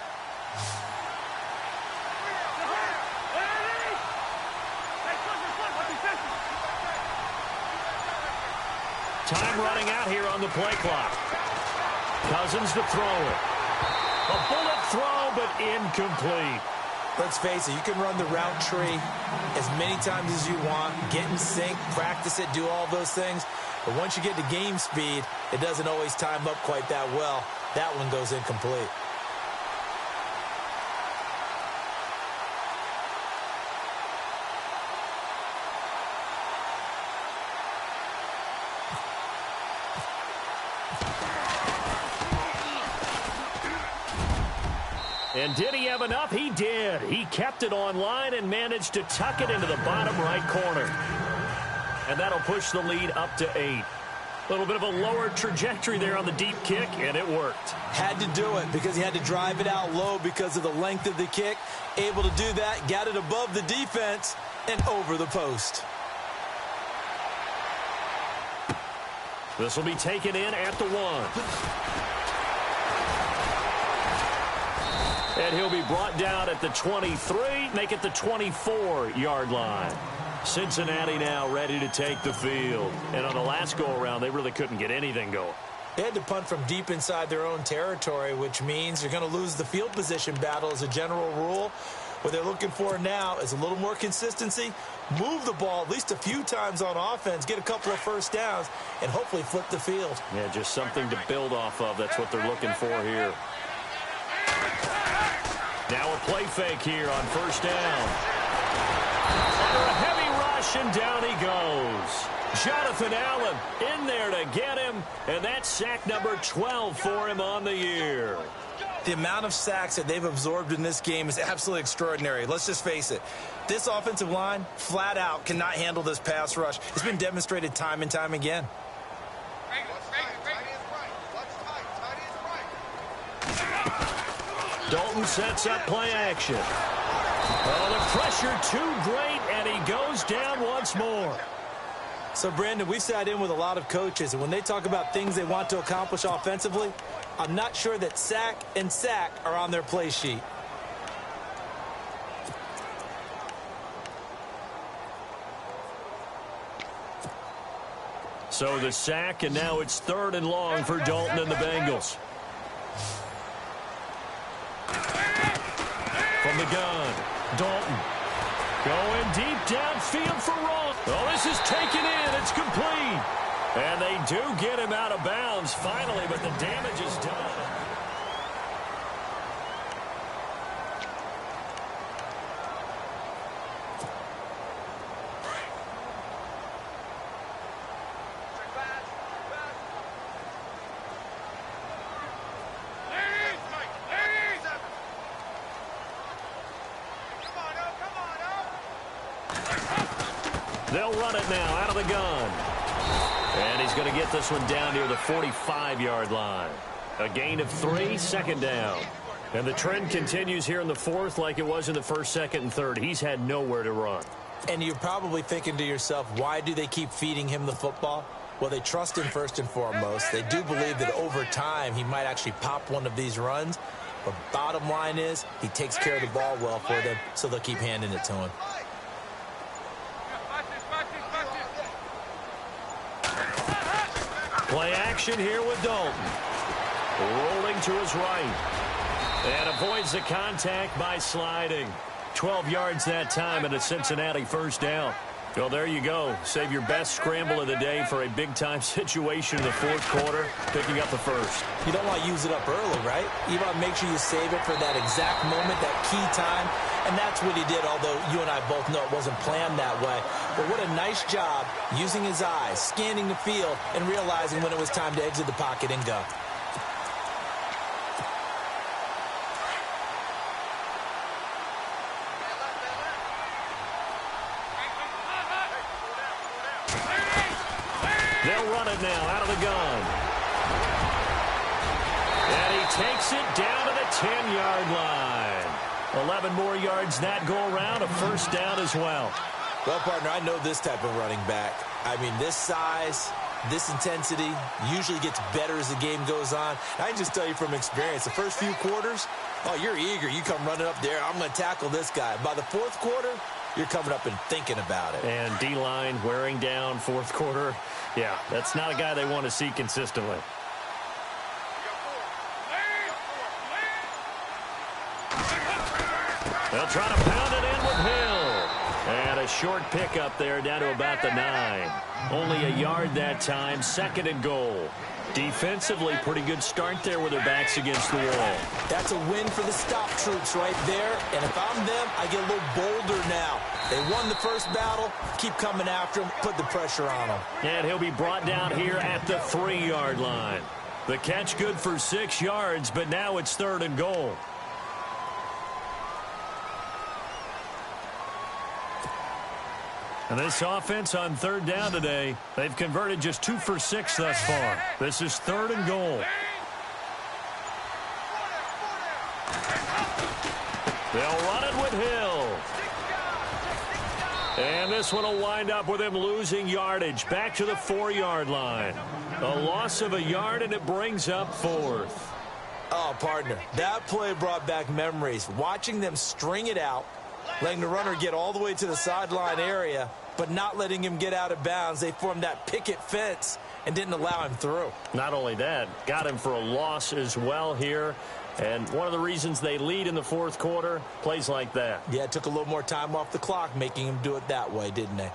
Time running out here on the play clock. Cousins to throw it. A bullet throw, but incomplete. Let's face it, you can run the route tree as many times as you want, get in sync, practice it, do all those things. But once you get to game speed, it doesn't always time up quite that well. That one goes incomplete. And did he have enough? He did. He kept it online and managed to tuck it into the bottom right corner. And that'll push the lead up to 8. A little bit of a lower trajectory there on the deep kick, and it worked. Had to do it because he had to drive it out low because of the length of the kick. Able to do that, got it above the defense, and over the post. This will be taken in at the 1. And he'll be brought down at the 23, make it the 24-yard line. Cincinnati now ready to take the field. And on the last go-around, they really couldn't get anything going. They had to punt from deep inside their own territory, which means you're going to lose the field position battle as a general rule. What they're looking for now is a little more consistency, move the ball at least a few times on offense, get a couple of first downs, and hopefully flip the field. Yeah, just something to build off of. That's what they're looking for here. Now a play fake here on first down. Under a heavy rush, and down he goes. Jonathan Allen in there to get him, and that's sack number 12 for him on the year. The amount of sacks that they've absorbed in this game is absolutely extraordinary. Let's just face it. This offensive line, flat out, cannot handle this pass rush. It's been demonstrated time and time again. Dalton sets up play action. Oh, the pressure too great, and he goes down once more. So, Brandon, we sat in with a lot of coaches, and when they talk about things they want to accomplish offensively, I'm not sure that sack and sack are on their play sheet. So the sack, and now it's 3rd and long for Dalton and the Bengals. From the gun, Dalton going deep downfield for Ross. Oh, this is taken in. It's complete. And they do get him out of bounds finally, but the damage is done. They'll run it now out of the gun. And he's going to get this one down near the 45-yard line. A gain of 3, 2nd down. And the trend continues here in the 4th like it was in the 1st, 2nd, and 3rd. He's had nowhere to run. And you're probably thinking to yourself, why do they keep feeding him the football? Well, they trust him first and foremost. They do believe that over time he might actually pop one of these runs. But bottom line is he takes care of the ball well for them, so they'll keep handing it to him. Play action here with Dalton. Rolling to his right. And avoids the contact by sliding. 12 yards that time and a Cincinnati first down. Well, there you go. Save your best scramble of the day for a big-time situation in the 4th quarter, picking up the 1st. You don't want to use it up early, right? You want to make sure you save it for that exact moment, that key time. And that's what he did, although you and I both know it wasn't planned that way. But what a nice job using his eyes, scanning the field, and realizing when it was time to exit the pocket and go. They'll run it now out of the gun. And he takes it down to the 10-yard line. 11 more yards that go around, a first down as well. Well, partner, I know this type of running back. I mean, this size, this intensity usually gets better as the game goes on. I can just tell you from experience, the first few quarters, oh, you're eager. You come running up there, I'm going to tackle this guy. By the 4th quarter, you're coming up and thinking about it. And D-line wearing down 4th quarter. Yeah, that's not a guy they want to see consistently. They'll try to pound it in with Hill. And a short pickup there down to about the 9. Only a yard that time, 2nd and goal. Defensively, pretty good start there with their backs against the wall. That's a win for the stop troops right there. And if I'm them, I get a little bolder now. They won the first battle. Keep coming after them. Put the pressure on them. And he'll be brought down here at the 3-yard line. The catch good for 6 yards, but now it's 3rd and goal. And this offense on 3rd down today, they've converted just 2 for 6 thus far. This is 3rd and goal. They'll run it with Hill. And this one will wind up with him losing yardage back to the 4-yard line. A loss of a yard, and it brings up 4th. Oh, partner, that play brought back memories. Watching them string it out, letting the runner get all the way to the sideline area, but not letting him get out of bounds. They formed that picket fence and didn't allow him through. Not only that, got him for a loss as well here. And one of the reasons they lead in the 4th quarter, plays like that. Yeah, it took a little more time off the clock, making him do it that way, didn't they?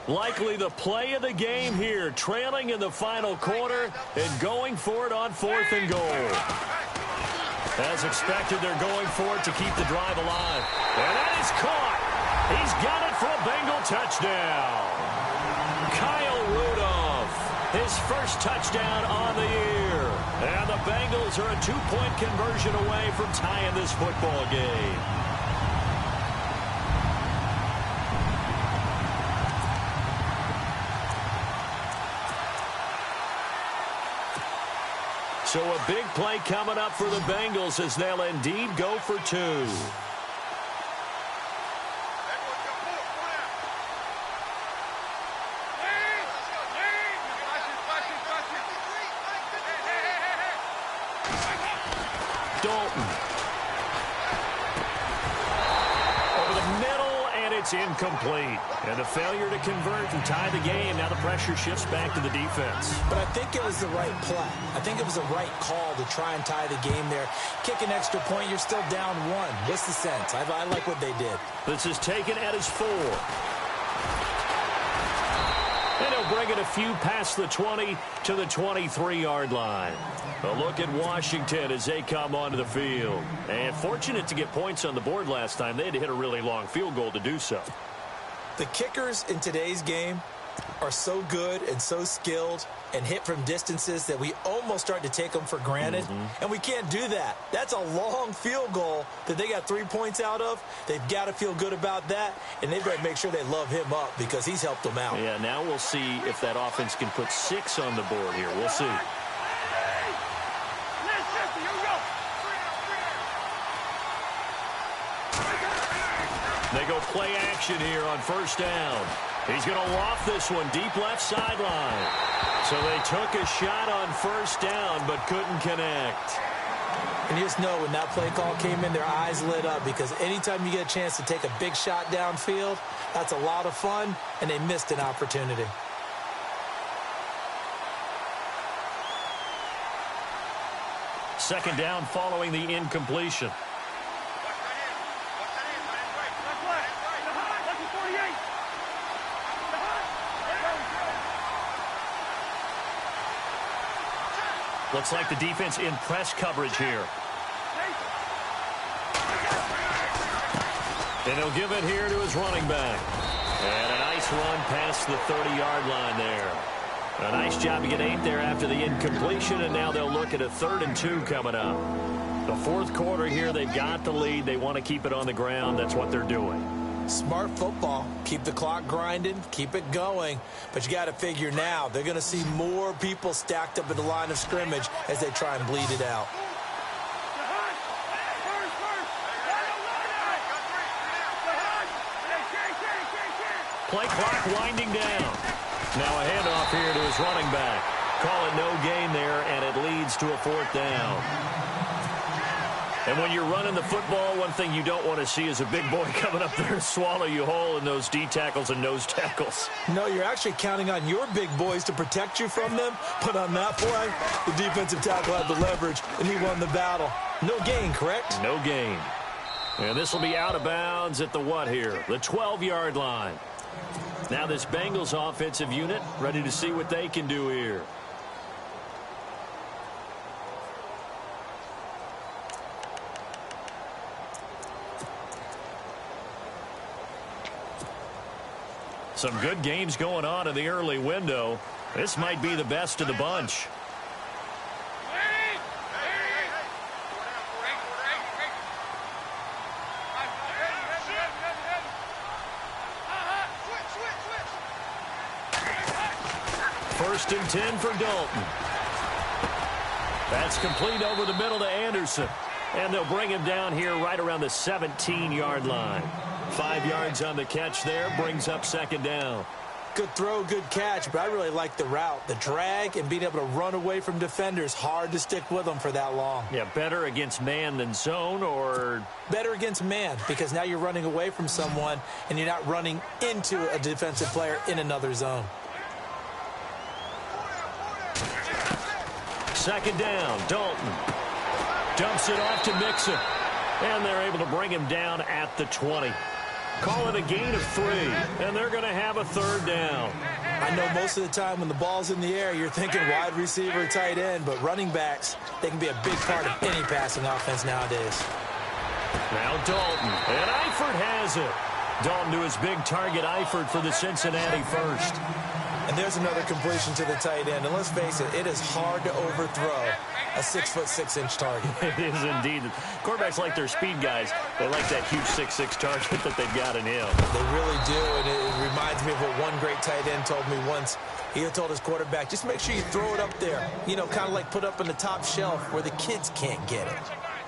Likely the play of the game here, trailing in the final quarter and going for it on 4th and goal. As expected, they're going for it to keep the drive alive. And that is caught. He's got it for a Bengal touchdown. Kyle Rudolph, his first touchdown on the year. And the Bengals are a 2-point conversion away from tying this football game. So a big play coming up for the Bengals as they'll indeed go for 2. Dalton. Over the middle, and it's incomplete. And a failure to convert and tie the game. Now the pressure shifts back to the defense. But I think it was the right play. I think it was the right call to try and tie the game there. Kick an extra point, you're still down 1. What's the sense? I like what they did. This is taken at his 4. And he'll bring it a few past the 20 to the 23-yard line. A look at Washington as they come onto the field. And fortunate to get points on the board last time. They had to hit a really long field goal to do so. The kickers in today's game are so good and so skilled and hit from distances that we almost start to take them for granted. And we can't do that. That's a long field goal that they got 3 points out of. They've got to feel good about that, and they've got to make sure they love him up because he's helped them out. Yeah, now we'll see if that offense can put 6 on the board here. We'll see. They go play action here on 1st down. He's going to loft this one deep left sideline. So they took a shot on 1st down but couldn't connect. And you just know when that play call came in, their eyes lit up because anytime you get a chance to take a big shot downfield, that's a lot of fun, and they missed an opportunity. Second down following the incompletion. Looks like the defense in press coverage here. And he'll give it here to his running back. And a nice run past the 30-yard line there. A nice job to get 8 there after the incompletion, and now they'll look at a 3rd and 2 coming up. The 4th quarter here, they've got the lead. They want to keep it on the ground. That's what they're doing. Smart football. Keep the clock grinding. Keep it going. But you got to figure now they're going to see more people stacked up at the line of scrimmage as they try and bleed it out. Play clock winding down. Now a handoff here to his running back. Call it no gain there, and it leads to a 4th down. And when you're running the football, one thing you don't want to see is a big boy coming up there and swallow you whole in those D tackles and nose tackles. No, you're actually counting on your big boys to protect you from them. But on that play, the defensive tackle had the leverage, and he won the battle. No gain, correct? No gain. And this will be out of bounds at the what here? The 12-yard line. Now this Bengals offensive unit ready to see what they can do here. Some good games going on in the early window. This might be the best of the bunch. First and 10 for Dalton. That's complete over the middle to Anderson. And they'll bring him down here right around the 17-yard line. 5 yards on the catch there, brings up second down. Good throw, good catch, but I really like the route. The drag and being able to run away from defenders, hard to stick with them for that long. Yeah, better against man than zone, or? Better against man, because now you're running away from someone and you're not running into a defensive player in another zone. Second down, Dalton. Dumps it off to Mixon. And they're able to bring him down at the 20. Call it a gain of 3, and they're going to have a third down. I know most of the time when the ball's in the air, you're thinking wide receiver, tight end, but running backs, they can be a big part of any passing offense nowadays. Now Dalton, and Eifert has it. Dalton to his big target, Eifert for the Cincinnati first. And there's another completion to the tight end, and let's face it, it is hard to overthrow a 6'6" target. It is indeed. Quarterbacks like their speed guys. They like that huge 6'6" target that they've got in him. They really do, and it reminds me of what one great tight end told me once. He told his quarterback, just make sure you throw it up there. You know, kind of like put up on the top shelf where the kids can't get it.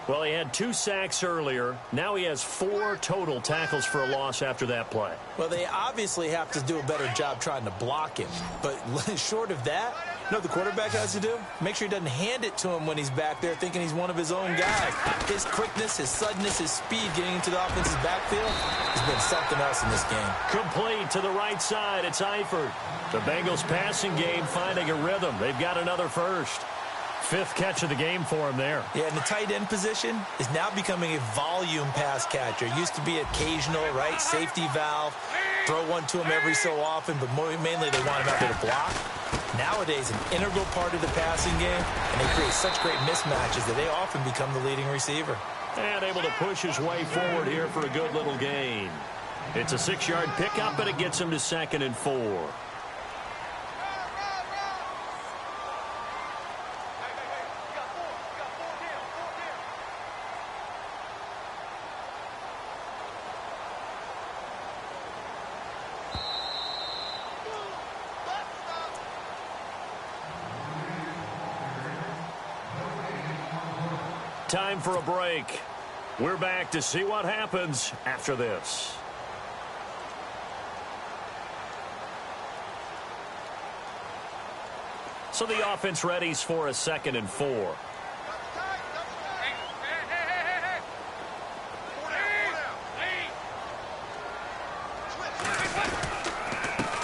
Well, he had 2 sacks earlier. Now he has 4 total tackles for a loss after that play. Well, they obviously have to do a better job trying to block him. But short of that, you know what the quarterback has to do? Make sure he doesn't hand it to him when he's back there thinking he's one of his own guys. His quickness, his suddenness, his speed getting into the offensive backfield has been something else in this game. Complete to the right side. It's Eifert. The Bengals passing game finding a rhythm. They've got another first. 5th catch of the game for him there. Yeah, and the tight end position is now becoming a volume pass catcher. Used to be occasional, right? Safety valve. Throw one to him every so often, but mainly they want him out there to block. Nowadays, an integral part of the passing game, and they create such great mismatches that they often become the leading receiver. And able to push his way forward here for a good little gain. It's a 6-yard pickup, and it gets him to 2nd and 4. Time for a break. We're back to see what happens after this. So the offense readies for a 2nd and 4.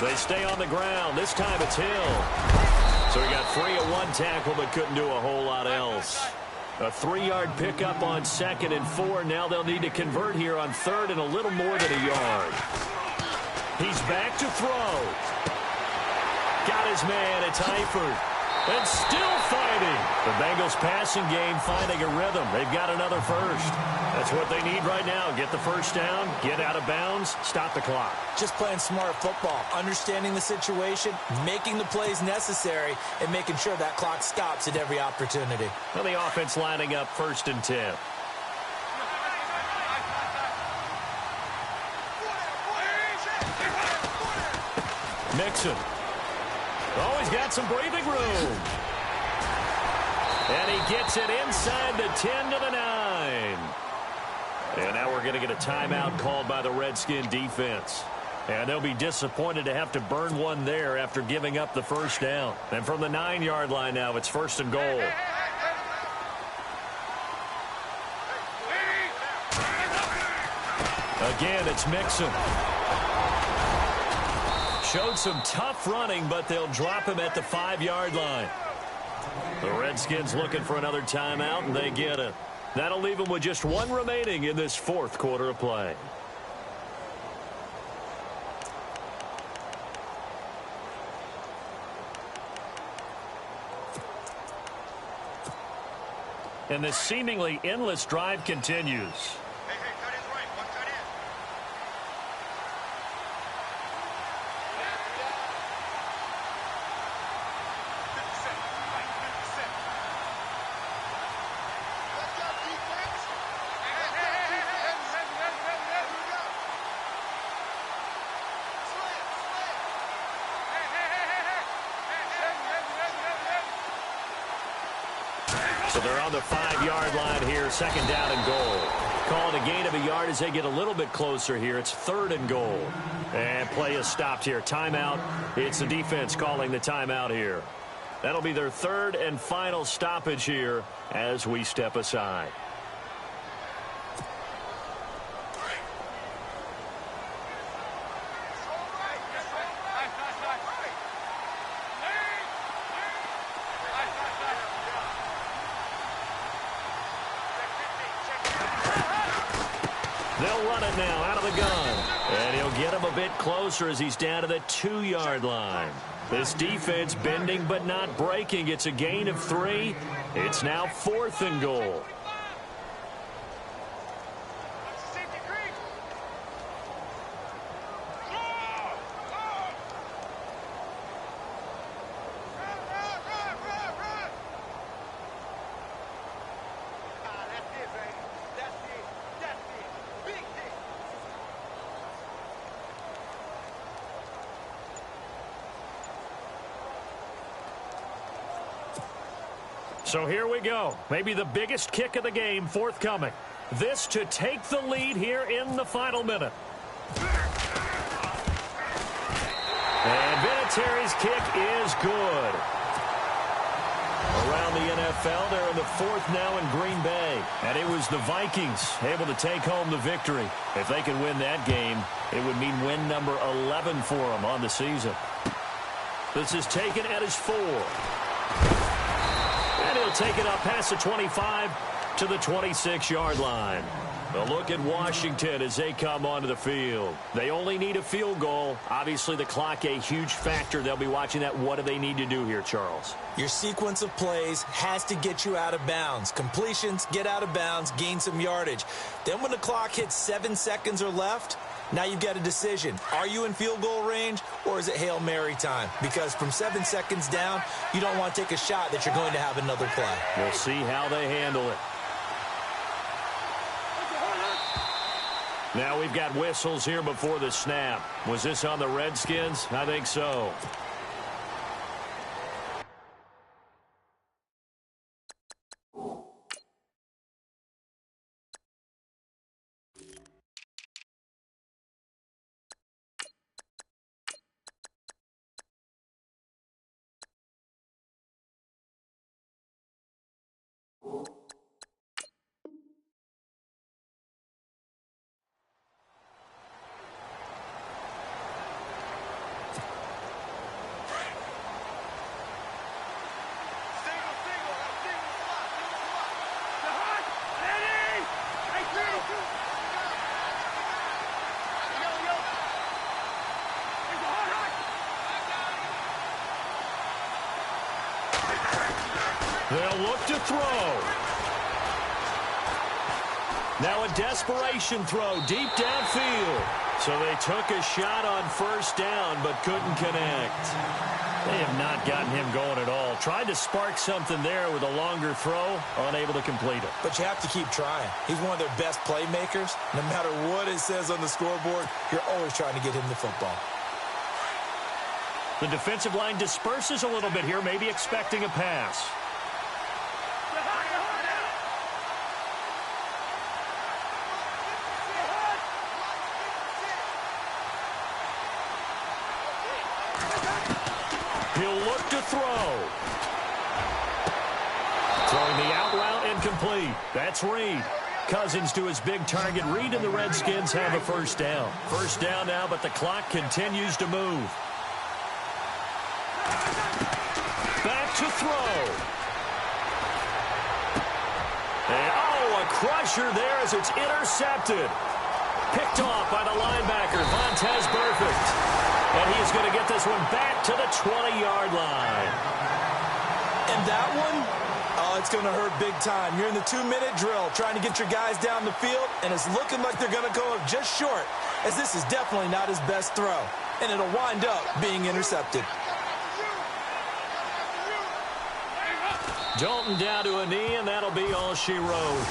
They stay on the ground. This time it's Hill. So he got free at one tackle but couldn't do a whole lot else. A 3-yard pickup on 2nd and 4. Now they'll need to convert here on 3rd and a little more than a yard. He's back to throw. Got his man. It's Eifert. And still fighting. The Bengals passing game finding a rhythm. They've got another first. That's what they need right now. Get the first down, get out of bounds, stop the clock. Just playing smart football, understanding the situation, making the plays necessary, and making sure that clock stops at every opportunity. Well, the offense lining up 1st and 10. Mixon. Oh, he's got some breathing room. And he gets it inside the 10 to the 9. And now we're going to get a timeout called by the Redskin defense. And they'll be disappointed to have to burn one there after giving up the first down. And from the 9-yard line now, it's 1st and goal. Again, it's Mixon. Showed some tough running, but they'll drop him at the 5-yard line. The Redskins looking for another timeout, and they get it. That'll leave them with just 1 remaining in this 4th quarter of play. And this seemingly endless drive continues. So they're on the 5-yard line here, second down and goal. Called a gain of a yard as they get a little bit closer here. It's 3rd and goal. And play is stopped here. Timeout. It's the defense calling the timeout here. That'll be their 3rd and final stoppage here as we step aside. They'll run it now out of the gun. And he'll get him a bit closer as he's down to the 2-yard line. This defense bending but not breaking. It's a gain of 3. It's now 4th and goal. So here we go. Maybe the biggest kick of the game forthcoming. This to take the lead here in the final minute. And Vinatieri's kick is good. Around the NFL, they're in the 4th now in Green Bay. And it was the Vikings able to take home the victory. If they could win that game, it would mean win number 11 for them on the season. This is taken at his 4. And he'll take it up past the 25 to the 26-yard line. A look at Washington as they come onto the field. They only need a field goal. Obviously, the clock a huge factor. They'll be watching that. What do they need to do here, Charles? Your sequence of plays has to get you out of bounds. Completions, get out of bounds, gain some yardage. Then when the clock hits 7 seconds or left, now you've got a decision. Are you in field goal range, or is it Hail Mary time? Because from 7 seconds down, you don't want to take a shot that you're going to have another play. We'll see how they handle it. Now we've got whistles here before the snap. Was this on the Redskins? I think so. They'll look to throw. Now a desperation throw deep downfield. So they took a shot on first down but couldn't connect. They have not gotten him going at all. Tried to spark something there with a longer throw, unable to complete it. But you have to keep trying. He's one of their best playmakers. No matter what it says on the scoreboard, you're always trying to get him the football. The defensive line disperses a little bit here, maybe expecting a pass. He'll look to throw. Throwing the out route incomplete. That's Reed. Cousins to his big target. Reed and the Redskins have a first down. First down now, but the clock continues to move. Back to throw. And, a crusher there as it's intercepted. Picked off by the linebacker, Vontaze Burfict. And he's going to get this one back to the 20-yard line. And that one, it's going to hurt big time. You're in the 2-minute drill trying to get your guys down the field, and it's looking like they're going to go up just short, as this is definitely not his best throw. And it'll wind up being intercepted. Dalton down to a knee, and that'll be all she wrote.